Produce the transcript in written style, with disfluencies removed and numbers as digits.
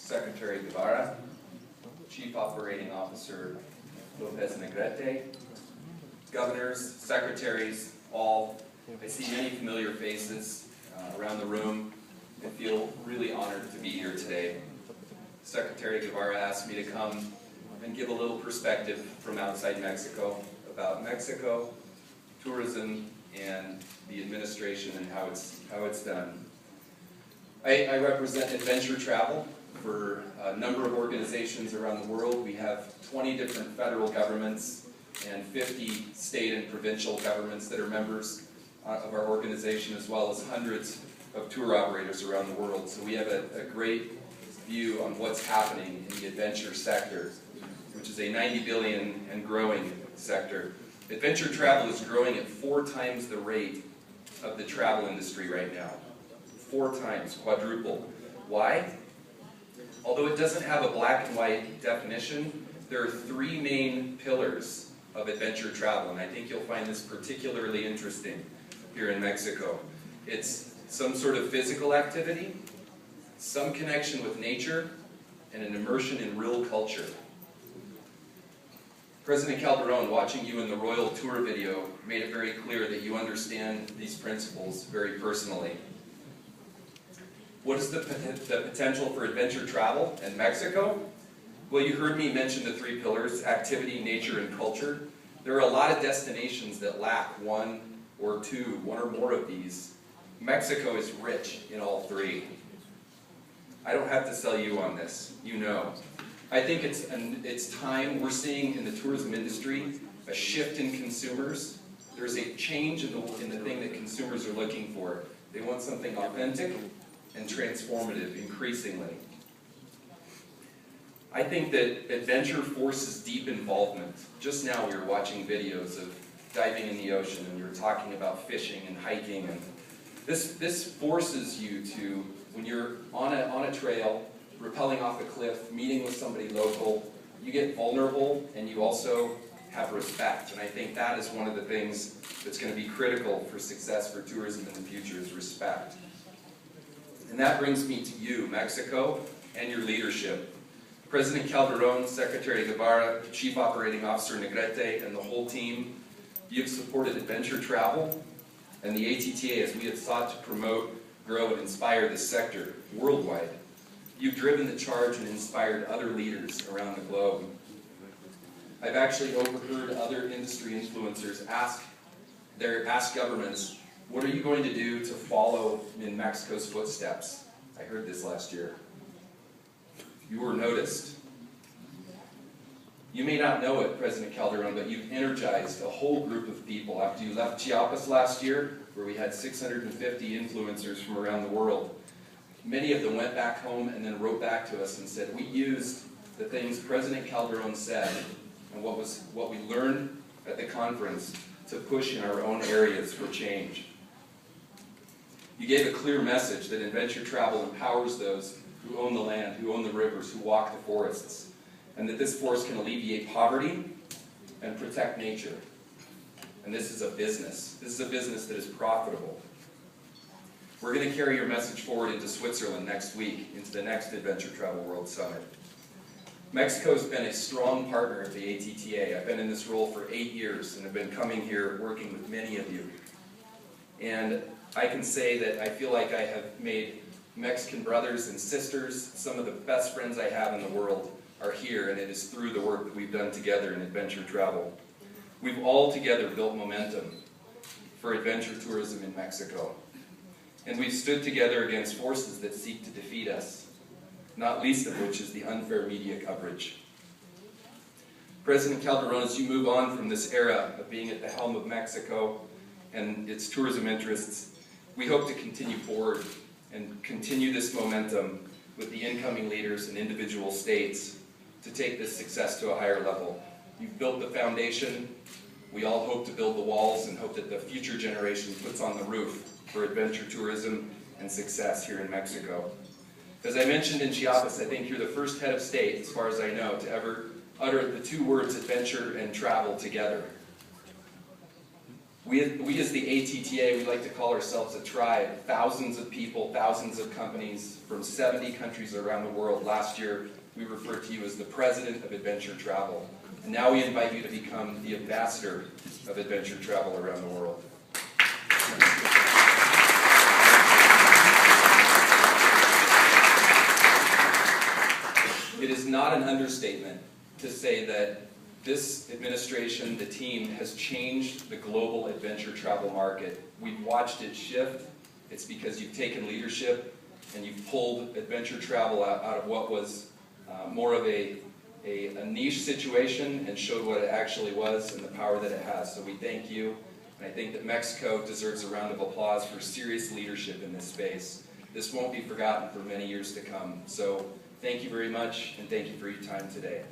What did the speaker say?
Secretary Guevara, Chief Operating Officer Lopez Negrete, governors, secretaries, all. I see many familiar faces around the room. I feel really honored to be here today. Secretary Guevara asked me to come and give a little perspective from outside Mexico about Mexico, tourism, and the administration and how it's done. I represent adventure travel for a number of organizations around the world. We have 20 different federal governments and 50 state and provincial governments that are members of our organization, as well as hundreds of tour operators around the world. So we have a great view on what's happening in the adventure sector, which is a 90 billion and growing sector. Adventure travel is growing at 4 times the rate of the travel industry right now. 4 times, quadruple. Why? Although it doesn't have a black and white definition, there are 3 main pillars of adventure travel, and I think you'll find this particularly interesting here in Mexico. It's some sort of physical activity, some connection with nature, and an immersion in real culture. President Calderon, watching you in the Royal Tour video, made it very clear that you understand these principles very personally. What is the potential for adventure travel in Mexico? Well, you heard me mention the 3 pillars: activity, nature, and culture. There are a lot of destinations that lack 1 or 2, 1 or more of these. Mexico is rich in all 3. I don't have to sell you on this, you know. I think it's time. We're seeing in the tourism industry a shift in consumers. There's a change in the thing that consumers are looking for. They want something authentic and transformative, increasingly. I think that adventure forces deep involvement. Just now we were watching videos of diving in the ocean, and we were talking about fishing and hiking, and this forces you to, when you're on a trail, rappelling off a cliff, meeting with somebody local, you get vulnerable and you also have respect. And I think that is one of the things that's going to be critical for success for tourism in the future, is respect. And that brings me to you, Mexico, and your leadership. President Calderon, Secretary Guevara, Chief Operating Officer Negrete, and the whole team, you've supported adventure travel and the ATTA as we have sought to promote, grow, and inspire this sector worldwide. You've driven the charge and inspired other leaders around the globe. I've actually overheard other industry influencers ask governments, what are you going to do to follow in Mexico's footsteps? I heard this last year. You were noticed. You may not know it, President Calderon, but you've energized a whole group of people. After you left Chiapas last year, where we had 650 influencers from around the world, many of them went back home and then wrote back to us and said, we used the things President Calderon said and what we learned at the conference to push in our own areas for change. You gave a clear message that adventure travel empowers those who own the land, who own the rivers, who walk the forests, and that this force can alleviate poverty and protect nature. And this is a business. This is a business that is profitable. We're going to carry your message forward into Switzerland next week, into the next Adventure Travel World Summit. Mexico has been a strong partner of the ATTA. I've been in this role for 8 years and have been coming here working with many of you. And I can say that I feel like I have made Mexican brothers and sisters. Some of the best friends I have in the world are here, and it is through the work that we've done together in adventure travel. We've all together built momentum for adventure tourism in Mexico. And we've stood together against forces that seek to defeat us, not least of which is the unfair media coverage. President Calderon, as you move on from this era of being at the helm of Mexico and its tourism interests, we hope to continue forward and continue this momentum with the incoming leaders and individual states to take this success to a higher level. You've built the foundation. We all hope to build the walls and hope that the future generation puts on the roof for adventure tourism and success here in Mexico. As I mentioned in Chiapas, I think you're the first head of state, as far as I know, to ever utter the 2 words adventure and travel together. We as the ATTA, we like to call ourselves a tribe. Thousands of people, thousands of companies from 70 countries around the world. Last year, we referred to you as the president of adventure travel. And now we invite you to become the ambassador of adventure travel around the world. It is not an understatement to say that this administration, the team, has changed the global adventure travel market. We've watched it shift. It's because you've taken leadership and you've pulled adventure travel out of what was more of a niche situation and showed what it actually was and the power that it has. So we thank you, and I think that Mexico deserves a round of applause for serious leadership in this space. This won't be forgotten for many years to come. So thank you very much, and thank you for your time today.